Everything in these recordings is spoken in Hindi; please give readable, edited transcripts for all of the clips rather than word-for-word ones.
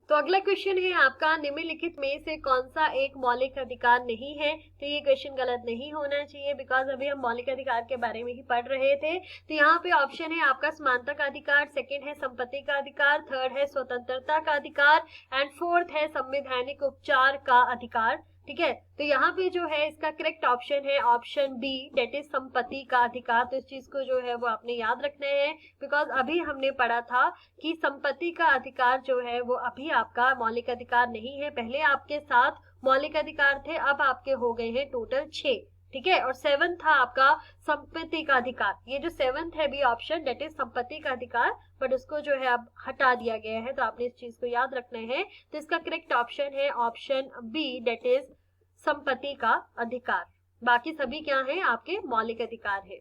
तो अगला क्वेश्चन है आपका, निम्नलिखित में से कौन सा एक मौलिक अधिकार नहीं है। तो ये क्वेश्चन गलत नहीं होना चाहिए, बिकॉज अभी हम मौलिक अधिकार के बारे में ही पढ़ रहे थे। तो यहाँ पे ऑप्शन है आपका समानता का अधिकार, सेकंड है संपत्ति का अधिकार, थर्ड है स्वतंत्रता का अधिकार एंड फोर्थ है संवैधानिक उपचार का अधिकार। ठीक है, तो यहाँ पे जो है इसका करेक्ट ऑप्शन है ऑप्शन बी, डेट इज संपत्ति का अधिकार। तो इस चीज को जो है वो आपने याद रखना है, बिकॉज अभी हमने पढ़ा था कि संपत्ति का अधिकार जो है वो अभी आपका मौलिक अधिकार नहीं है। पहले आपके 7 मौलिक अधिकार थे, अब आपके हो गए हैं टोटल 6। ठीक है, और 7 था आपका संपत्ति का अधिकार। ये जो 7th है भी ऑप्शन, डेट इज संपत्ति का अधिकार, बट उसको जो है अब हटा दिया गया है, तो आपने इस चीज को याद रखना है। तो इसका करेक्ट ऑप्शन है ऑप्शन बी, डेट इज संपत्ति का अधिकार। बाकी सभी क्या है, आपके मौलिक अधिकार है।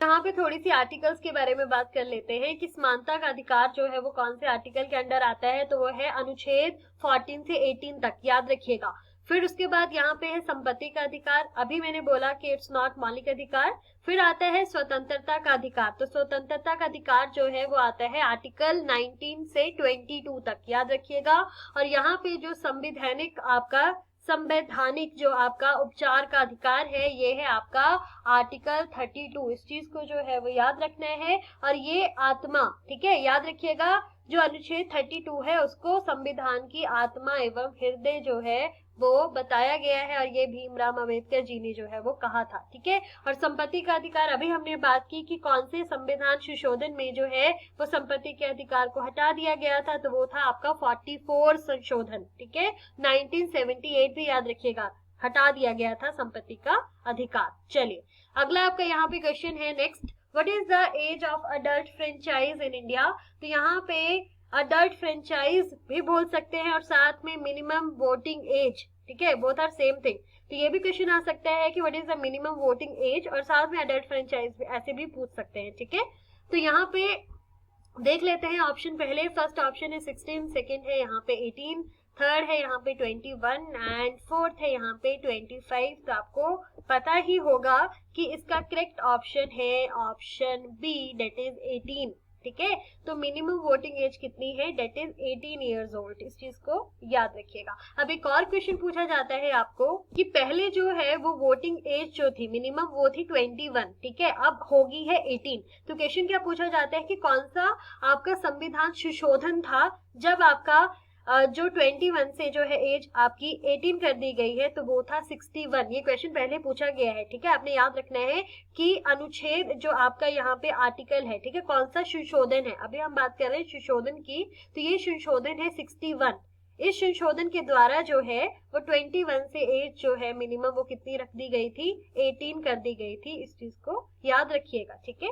यहाँ पे थोड़ी सी आर्टिकल्स के बारे में बात कर लेते हैं कि समानता का अधिकार जो है वो कौन से आर्टिकल के अंडर आता है। तो वो है अनुच्छेद 14 से 18 तक, याद रखिएगा। फिर उसके बाद यहाँ पे है संपत्ति का अधिकार, अभी मैंने बोला कि इट्स नॉट मौलिक अधिकार। फिर आता है स्वतंत्रता का अधिकार, तो स्वतंत्रता का अधिकार जो है वो आता है आर्टिकल 19 से 22 तक, याद रखिएगा। और यहाँ पे जो संवैधानिक आपका संवैधानिक जो आपका उपचार का अधिकार है, ये है आपका आर्टिकल 32। इस चीज को जो है वो याद रखना है। और ये आत्मा, ठीक है, याद रखिएगा, जो अनुच्छेद 32 है उसको संविधान की आत्मा एवं हृदय जो है वो बताया गया है, और ये भीमराव अम्बेडकर जी ने जो है वो कहा था। ठीक है, और संपत्ति का अधिकार अभी हमने बात की कि कौन से संविधान संशोधन में जो है वो संपत्ति के अधिकार को हटा दिया गया था, तो वो था आपका 44 संशोधन। ठीक है, 1978 भी याद रखिएगा, हटा दिया गया था संपत्ति का अधिकार। चलिए अगला आपका यहाँ पे क्वेश्चन है next, what is the age of adult franchise in India. तो यहाँ पे अडल्ट फ्रेंचाइज भी बोल सकते हैं और साथ में मिनिमम वोटिंग एज, ठीक है, बोथ आर सेम थिंग। तो ये भी क्वेश्चन आ सकता है कि what is the minimum voting age, और साथ में अडल्ट फ्रेंचाइज ऐसे भी पूछ सकते हैं। ठीक है, तो यहाँ पे देख लेते हैं ऑप्शन पहले। फर्स्ट ऑप्शन है 16, सेकंड है यहाँ पे 18, थर्ड है यहाँ पे 21 एंड फोर्थ है यहाँ पे 25। तो आपको पता ही होगा कि इसका करेक्ट ऑप्शन है ऑप्शन बी, डेट इज 18। ठीक है, तो मिनिमम वोटिंग एज कितनी है, डेट इज 18 इयर्स ओल्ड। इस चीज को याद रखिएगा। अब एक और क्वेश्चन पूछा जाता है आपको कि पहले जो है वो वोटिंग एज जो थी मिनिमम वो थी 21, ठीक है, अब होगी है 18। तो क्वेश्चन क्या पूछा जाता है कि कौन सा आपका संविधान संशोधन था जब आपका जो 21 से जो है एज आपकी 18 कर दी गई है, तो वो था 61। ये क्वेश्चन पहले पूछा गया है। ठीक है, आपने याद रखना है कि अनुच्छेद जो आपका यहाँ पे आर्टिकल है, ठीक है, कौन सा संशोधन है, अभी हम बात कर रहे हैं संशोधन की, तो ये संशोधन है 61। इस संशोधन के द्वारा जो है वो 21 से एज जो है मिनिमम वो कितनी रख दी गई थी, 18 कर दी गई थी। इस चीज को याद रखिएगा। ठीक है,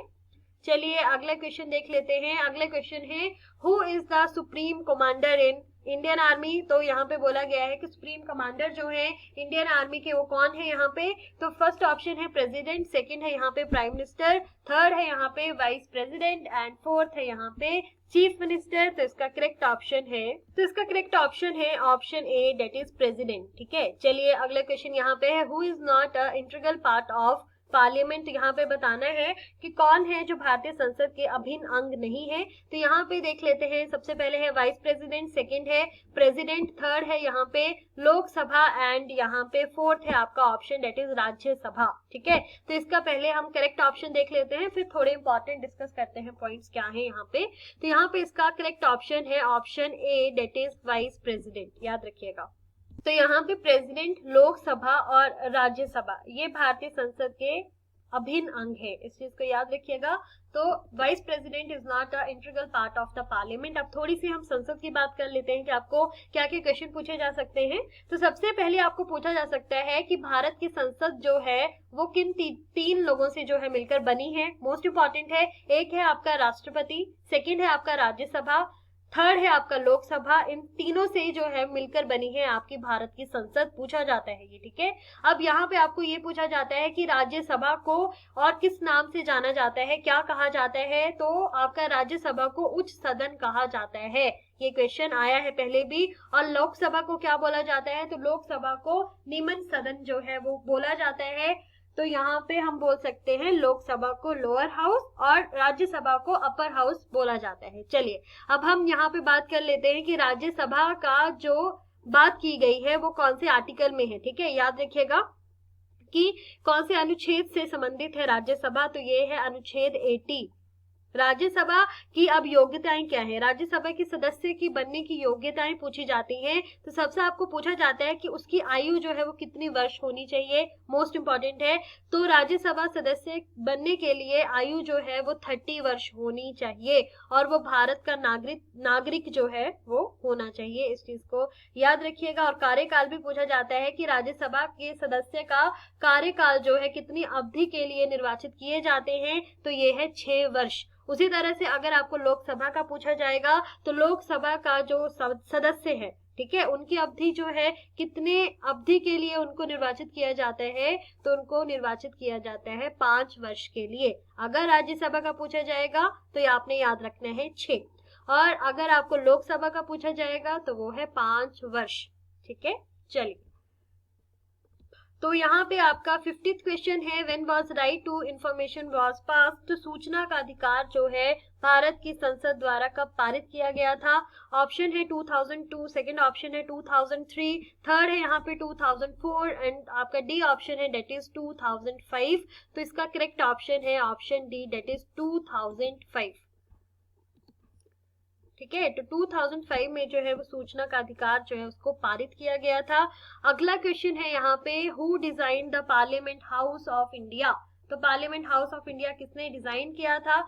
चलिए अगला क्वेश्चन देख लेते हैं। अगला क्वेश्चन है, who is the supreme commander in Indian army. तो यहाँ पे बोला गया है कि सुप्रीम कमांडर जो है इंडियन आर्मी के वो कौन है यहाँ पे। तो फर्स्ट ऑप्शन है प्रेसिडेंट, सेकंड है यहाँ पे प्राइम मिनिस्टर, थर्ड है यहाँ पे वाइस प्रेसिडेंट एंड फोर्थ है यहाँ पे चीफ मिनिस्टर। तो इसका करेक्ट ऑप्शन है, तो इसका करेक्ट ऑप्शन है option A, date is president. ठीक है, चलिए अगला क्वेश्चन यहाँ पे है, who is not a integral part of parliament. यहाँ पे बताना है कि कौन है जो भारतीय संसद के अभिन्न अंग नहीं है। तो यहाँ पे देख लेते हैं, सबसे पहले है वाइस प्रेसिडेंट, सेकंड है प्रेसिडेंट, थर्ड है यहाँ पे लोकसभा एंड यहाँ पे फोर्थ है आपका ऑप्शन, डेट इज राज्यसभा। ठीक है, तो इसका पहले हम करेक्ट ऑप्शन देख लेते हैं, फिर थोड़े इंपॉर्टेंट डिस्कस करते हैं पॉइंट्स क्या है यहाँ पे। तो यहाँ पे इसका करेक्ट ऑप्शन है option A, date is vice president, याद रखिएगा। तो यहाँ पे प्रेसिडेंट, लोकसभा और राज्यसभा ये भारतीय संसद के अभिन्न अंग है, इस चीज को याद रखिएगा। तो vice president is not a integral part of the parliament. अब थोड़ी सी हम संसद की बात कर लेते हैं कि आपको क्या क्या क्वेश्चन पूछे जा सकते हैं। तो सबसे पहले आपको पूछा जा सकता है कि भारत की संसद जो है वो किन तीन लोगों से जो है मिलकर बनी है। मोस्ट इंपॉर्टेंट है, एक है आपका राष्ट्रपति, सेकेंड है आपका राज्यसभा, थर्ड है आपका लोकसभा। इन तीनों से जो है मिलकर बनी है आपकी भारत की संसद, पूछा जाता है ये। ठीक है, अब यहाँ पे आपको ये पूछा जाता है कि राज्यसभा को और किस नाम से जाना जाता है, क्या कहा जाता है। तो आपका राज्यसभा को उच्च सदन कहा जाता है, ये क्वेश्चन आया है पहले भी। और लोकसभा को क्या बोला जाता है, तो लोकसभा को निम्न सदन जो है वो बोला जाता है। तो यहाँ पे हम बोल सकते हैं लोकसभा को लोअर हाउस और राज्यसभा को अपर हाउस बोला जाता है। चलिए अब हम यहाँ पे बात कर लेते हैं कि राज्यसभा का जो बात की गई है वो कौन से आर्टिकल में है। ठीक है, याद रखिएगा कि कौन से अनुच्छेद से संबंधित है राज्यसभा, तो ये है अनुच्छेद 80। राज्यसभा की अब योग्यताएं क्या है, राज्यसभा के सदस्य की बनने की योग्यताएं पूछी जाती हैं। तो सबसे आपको पूछा जाता है कि उसकी आयु जो है वो कितनी वर्ष होनी चाहिए, मोस्ट इंपॉर्टेंट है। तो राज्यसभा सदस्य बनने के लिए आयु जो है वो 30 वर्ष होनी चाहिए और वो भारत का नागरिक जो है वो होना चाहिए। इस चीज को याद रखिएगा। और कार्यकाल भी पूछा जाता है कि राज्यसभा के सदस्य का कार्यकाल जो है कितनी अवधि के लिए निर्वाचित किए जाते हैं, तो ये है 6 वर्ष। उसी तरह से अगर आपको लोकसभा का पूछा जाएगा तो लोकसभा का जो सदस्य है, ठीक है, उनकी अवधि जो है कितने अवधि के लिए उनको निर्वाचित किया जाता है, तो उनको निर्वाचित किया जाता है 5 वर्ष के लिए। अगर राज्यसभा का पूछा जाएगा तो ये आपने याद रखना है 6, और अगर आपको लोकसभा का पूछा जाएगा तो वो है 5 वर्ष। ठीक है, चलिए तो यहाँ पे आपका 50th क्वेश्चन है, when was right to information was pass. तो सूचना का अधिकार जो है भारत की संसद द्वारा कब पारित किया गया था। ऑप्शन है 2002, सेकंड ऑप्शन है 2003, थर्ड है यहाँ पे 2004 एंड आपका डी ऑप्शन है डेट इज 2005। तो इसका करेक्ट ऑप्शन है ऑप्शन डी डेट इज 2005। ठीक है, तो 2005 में जो है वो सूचना का अधिकार जो है उसको पारित किया गया था। अगला क्वेश्चन है यहाँ पे, who design the parliament house of India. तो पार्लियामेंट हाउस ऑफ इंडिया किसने डिजाइन किया था।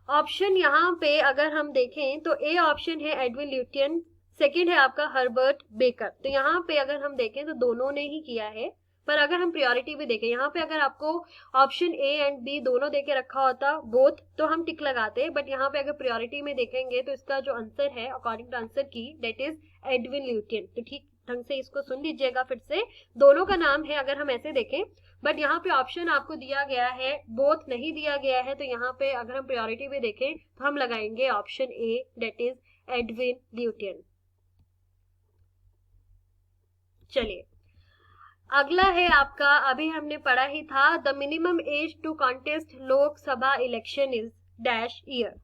ऑप्शन यहाँ पे अगर हम देखें तो ए ऑप्शन है एडविन ल्यूटियन, सेकंड है आपका हर्बर्ट बेकर। तो यहाँ पे अगर हम देखें तो दोनों ने ही किया है, पर अगर हम प्रायोरिटी भी देखें यहाँ पे अगर आपको ऑप्शन ए एंड बी दोनों देके रखा होता बोथ तो हम टिक लगाते, बट यहाँ पे अगर प्रायोरिटी में देखेंगे तो इसका जो आंसर है अकॉर्डिंग टू आंसर की डेट इज एडविन ल्यूटियन। तो ठीक ढंग से इसको सुन लीजिएगा फिर से, दोनों का नाम है अगर हम ऐसे देखें, बट यहाँ पे ऑप्शन आपको दिया गया है, बोथ नहीं दिया गया है। तो यहाँ पे अगर हम प्रायोरिटी में देखें तो हम लगाएंगे option A date is Edwin Lutyens. चलिए अगला है आपका, अभी हमने पढ़ा ही था, the minimum age to contest Lok Sabha election is dash year.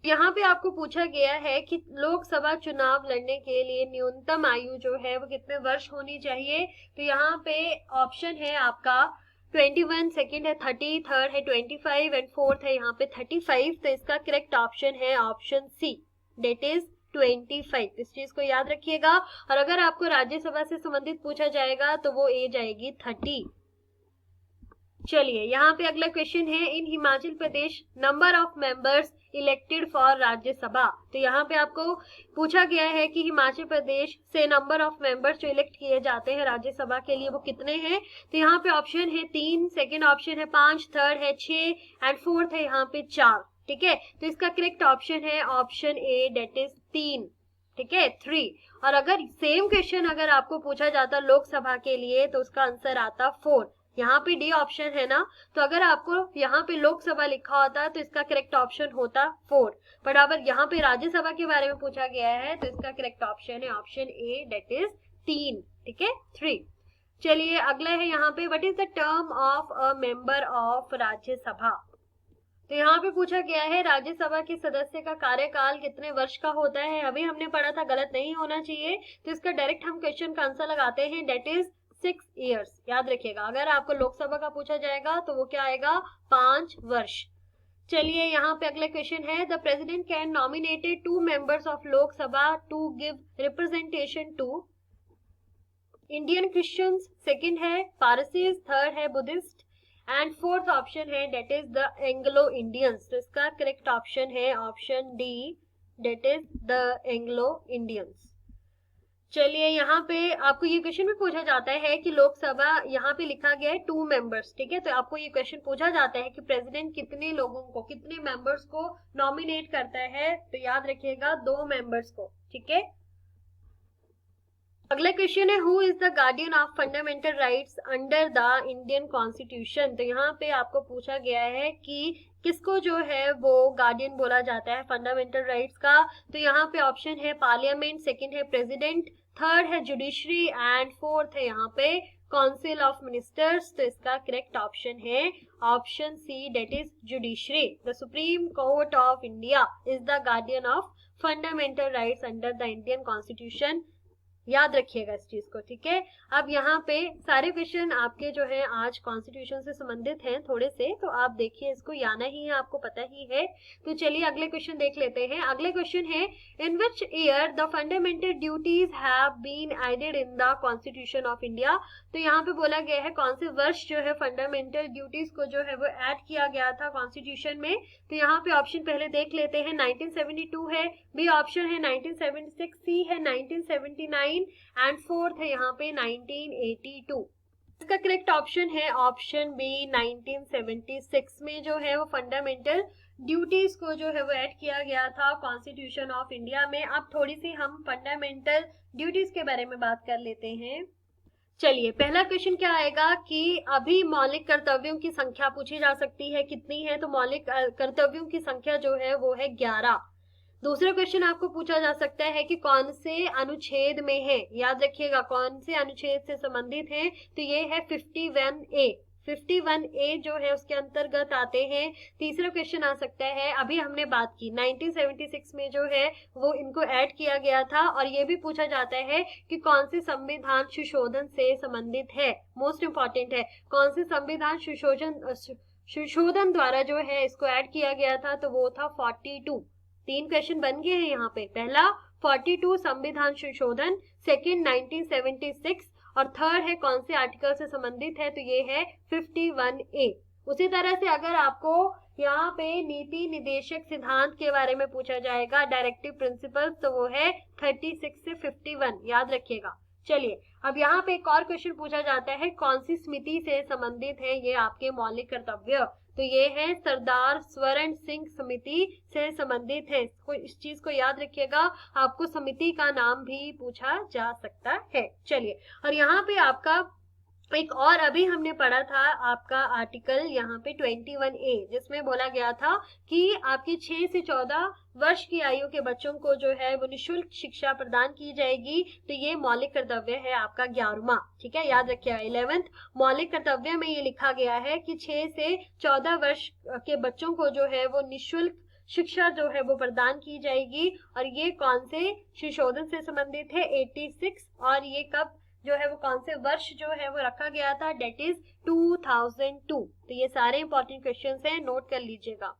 यहाँ पे आपको पूछा गया है कि लोकसभा चुनाव लड़ने के लिए न्यूनतम आयु जो है वो कितने वर्ष होनी चाहिए। तो यहाँ पे ऑप्शन है आपका 21, सेकंड है 30, थर्ड है 25 एंड फोर्थ है यहाँ पे 35। तो इसका करेक्ट ऑप्शन है ऑप्शन सी डेट इज 25। इस चीज को याद रखिएगा। और अगर आपको राज्यसभा से संबंधित पूछा जाएगा तो वो एज आएगी 30। चलिए यहाँ पे अगला क्वेश्चन है, in Himachal Pradesh number of members elected for Rajya Sabha. तो यहाँ पे आपको पूछा गया है कि हिमाचल प्रदेश से नंबर ऑफ मेंबर्स जो इलेक्ट किए जाते हैं राज्यसभा के लिए वो कितने हैं। तो यहाँ पे ऑप्शन है 3, सेकेंड ऑप्शन है 5, थर्ड है 6 एंड फोर्थ है यहाँ पे 4। ठीक है, तो इसका करेक्ट ऑप्शन है ऑप्शन ए डेट इज 3। ठीक है, 3। और अगर सेम क्वेश्चन अगर आपको पूछा जाता लोकसभा के लिए तो उसका आंसर आता 4। यहाँ पे डी ऑप्शन है ना, तो अगर आपको यहाँ पे लोकसभा लिखा होता तो इसका करेक्ट ऑप्शन होता 4, बट अगर यहाँ पे राज्यसभा के बारे में पूछा गया है तो इसका करेक्ट ऑप्शन है ऑप्शन ए डेट इज 3। ठीक है, 3। चलिए अगला है यहाँ पे, what is the term of a member of Rajya Sabha. तो यहाँ पे पूछा गया है राज्यसभा के सदस्य का कार्यकाल कितने वर्ष का होता है। अभी हमने पढ़ा था, गलत नहीं होना चाहिए, तो इसका डायरेक्ट हम क्वेश्चन का आंसर लगाते हैं, डेट इज 6 years। याद रखिएगा, अगर आपको लोकसभा का पूछा जाएगा तो वो क्या आएगा 5 वर्ष। चलिए यहाँ पे अगला क्वेश्चन है, the president can nominated 2 members of Lok Sabha to give representation to Indian Christians, second है पारसीज, थर्ड है बुद्धिस्ट एंड फोर्थ ऑप्शन है that is the Anglo Indians. तो इसका करेक्ट ऑप्शन है option D that is the Anglo Indians. चलिए यहाँ पे आपको ये क्वेश्चन भी पूछा जाता है कि लोकसभा, यहाँ पे लिखा गया है 2 members। ठीक है, तो आपको ये क्वेश्चन पूछा जाता है कि प्रेसिडेंट कितने लोगों को, कितने मेंबर्स को नॉमिनेट करता है। तो याद रखिएगा 2 members को। ठीक है, अगला क्वेश्चन है, who is the guardian of fundamental rights under the Indian constitution. तो यहाँ पे आपको पूछा गया है कि किसको जो है वो गार्डियन बोला जाता है फंडामेंटल राइट्स का। तो यहाँ पे ऑप्शन है पार्लियामेंट, सेकंड है प्रेसिडेंट, थर्ड है जुडिशरी एंड फोर्थ है यहाँ पे काउंसिल ऑफ मिनिस्टर्स, तो इसका करेक्ट ऑप्शन है option C, that is judiciary. The Supreme Court of India is the guardian of fundamental rights under the Indian constitution. याद रखिएगा इस चीज को, ठीक है। अब यहाँ पे सारे क्वेश्चन आपके जो है आज कॉन्स्टिट्यूशन से संबंधित हैं थोड़े से, तो आप देखिए इसको आना ही है, आपको पता ही है। तो चलिए अगले क्वेश्चन देख लेते हैं। अगले क्वेश्चन है, in which year the fundamental duties have been added in the constitution of India. तो यहाँ पे बोला गया है कौन से वर्ष जो है फंडामेंटल ड्यूटीज को जो है वो ऐड किया गया था कॉन्स्टिट्यूशन में। तो यहाँ पे ऑप्शन पहले देख लेते हैं, 1972 है, बी ऑप्शन है 1976, सी है 1979 एंड फोर्थ है यहाँ पे 1982। इसका करेक्ट ऑप्शन है ऑप्शन बी, 1976 में जो है वो फंडामेंटल ड्यूटीज को जो है वो ऐड किया गया था कॉन्स्टिट्यूशन ऑफ इंडिया में। अब थोड़ी सी हम फंडामेंटल ड्यूटीज के बारे में बात कर लेते हैं। चलिए पहला क्वेश्चन क्या आएगा कि अभी मौलिक कर्तव्यों की संख्या पूछी जा सकती है, कितनी है। तो मौलिक कर्तव्यों की संख्या जो है वो है 11। दूसरा क्वेश्चन आपको पूछा जा सकता है कि कौन से अनुच्छेद में है। याद रखिएगा कौन से अनुच्छेद से संबंधित है। तो ये है 51A। 51A जो है उसके अंतर्गत आते हैं। तीसरा क्वेश्चन आ सकता है, अभी हमने बात की 1976 में जो है वो इनको ऐड किया गया था, और ये भी पूछा जाता है कि कौन से संविधान संशोधन से संबंधित है। मोस्ट इंपॉर्टेंट है, कौन से संविधान संशोधन द्वारा जो है इसको ऐड किया गया था। तो वो था 42। 3 क्वेश्चन बन गए हैं यहाँ पे। पहला 42 संविधान संशोधन, सेकंड 1976 और थर्ड है कौन से आर्टिकल से संबंधित है। तो ये है 51A। उसी तरह से अगर आपको यहाँ पे नीति निदेशक सिद्धांत के बारे में पूछा जाएगा, डायरेक्टिव प्रिंसिपल्स, तो वो है 36 से 51। याद रखिएगा। चलिए अब यहाँ पे एक और क्वेश्चन पूछा जाता है, कौन सी समिति से संबंधित है ये आपके मौलिक कर्तव्य। तो ये है सरदार स्वर्ण सिंह समिति से संबंधित है। इस चीज को याद रखिएगा, आपको समिति का नाम भी पूछा जा सकता है। चलिए, और यहाँ पे आपका एक और अभी हमने पढ़ा था आपका आर्टिकल यहाँ पे 21A, जिसमें बोला गया था कि आपकी 6 से 14 वर्ष की आयु के बच्चों को जो है वो निःशुल्क शिक्षा प्रदान की जाएगी। तो ये मौलिक कर्तव्य है आपका 11वां। ठीक है, याद रखिएगा 11th मौलिक कर्तव्य में ये लिखा गया है कि 6 से 14 वर्ष के बच्चों को जो है वो निःशुल्क शिक्षा जो है वो प्रदान की जाएगी। और ये कौन से संशोधन से संबंधित है, 86। और ये कब जो है वो कौन से वर्ष जो है वो रखा गया था, डेट इज 2002। तो ये सारे इंपॉर्टेंट क्वेश्चंस हैं, नोट कर लीजिएगा।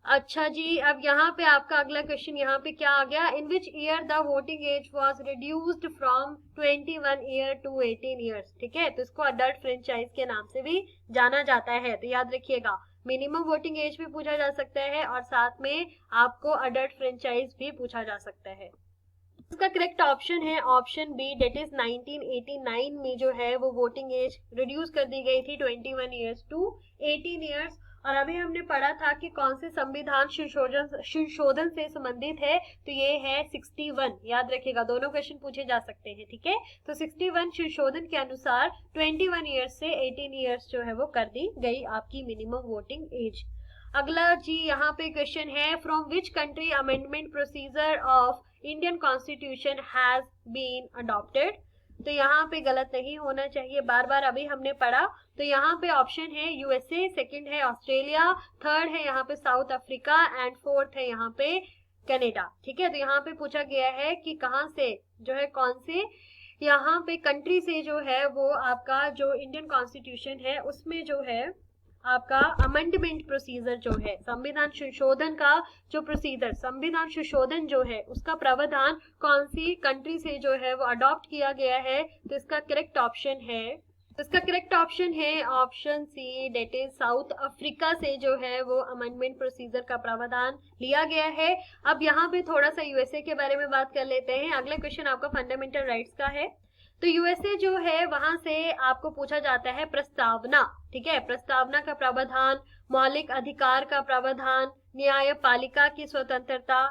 अच्छा जी, अब यहाँ पे आपका अगला क्वेश्चन यहाँ पे क्या आ गया, in which year the voting age was reduced from 21 year to 18 years. ठीक है, तो इसको अडल्ट फ्रेंचाइज के नाम से भी जाना जाता है। तो याद रखिएगा, मिनिमम वोटिंग एज भी पूछा जा सकता है और साथ में आपको अडल्ट फ्रेंचाइज भी पूछा जा सकता है। इसका करेक्ट ऑप्शन है ऑप्शन बी, डेट इज 1989 में जो है वो वोटिंग एज रिड्यूस कर दी गई थी 21 ईयर्स टू 18 ईयर्स। और अभी हमने पढ़ा था कि कौन से संविधान संशोधन से संबंधित है, तो ये है 61। याद रखिएगा, दोनों क्वेश्चन पूछे जा सकते हैं। ठीक है, तो 61 संशोधन के अनुसार 21 ईयर्स से 18 ईयर्स जो है वो कर दी गई आपकी मिनिमम वोटिंग एज। अगला जी यहाँ पे क्वेश्चन है, from which country amendment procedure of Indian constitution has been adopted. तो यहाँ पे गलत नहीं होना चाहिए, बार बार अभी हमने पढ़ा। तो यहाँ पे ऑप्शन है यूएसए, सेकंड है ऑस्ट्रेलिया, थर्ड है यहाँ पे साउथ अफ्रीका एंड फोर्थ है यहाँ पे कनाडा। ठीक है, तो यहाँ पे पूछा गया है कि कहाँ से जो है, कौन से यहाँ पे कंट्री से जो है वो आपका जो इंडियन कॉन्स्टिट्यूशन है उसमें जो है आपका अमेंडमेंट प्रोसीजर जो है, संविधान संशोधन का जो प्रोसीजर, संविधान संशोधन जो है उसका प्रावधान कौन सी कंट्री से जो है वो अडॉप्ट किया गया है। तो इसका करेक्ट ऑप्शन है, इसका करेक्ट ऑप्शन है option C, that is South Africa से जो है वो अमेंडमेंट प्रोसीजर का प्रावधान लिया गया है। अब यहाँ पे थोड़ा सा यूएसए के बारे में बात कर लेते हैं। अगला क्वेश्चन आपका फंडामेंटल राइट्स का है। तो यूएसए जो है वहां से आपको पूछा जाता है प्रस्तावना। ठीक है, प्रस्तावना का प्रावधान, मौलिक अधिकार का प्रावधान, न्यायपालिका की स्वतंत्रता,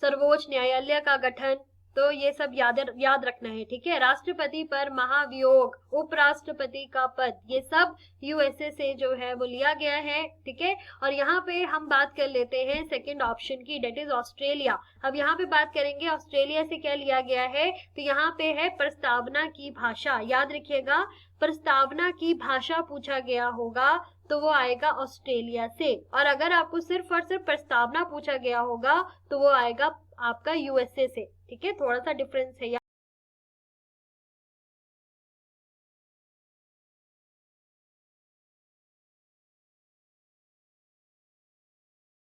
सर्वोच्च न्यायालय का गठन, तो ये सब याद रखना है, ठीक है। राष्ट्रपति पर महाभियोग, उपराष्ट्रपति का पद, ये सब यूएसए से जो है वो लिया गया है, ठीक है। और यहाँ पे हम बात कर लेते हैं सेकंड ऑप्शन की, डेट इज ऑस्ट्रेलिया। अब यहाँ पे बात करेंगे ऑस्ट्रेलिया से क्या लिया गया है, तो यहाँ पे है प्रस्तावना की भाषा। याद रखिएगा, प्रस्तावना की भाषा पूछा गया होगा तो वो आएगा ऑस्ट्रेलिया से, और अगर आपको सिर्फ और सिर्फ प्रस्तावना पूछा गया होगा तो वो आएगा आपका यूएसए से, ठीक है। थोड़ा सा डिफरेंस है।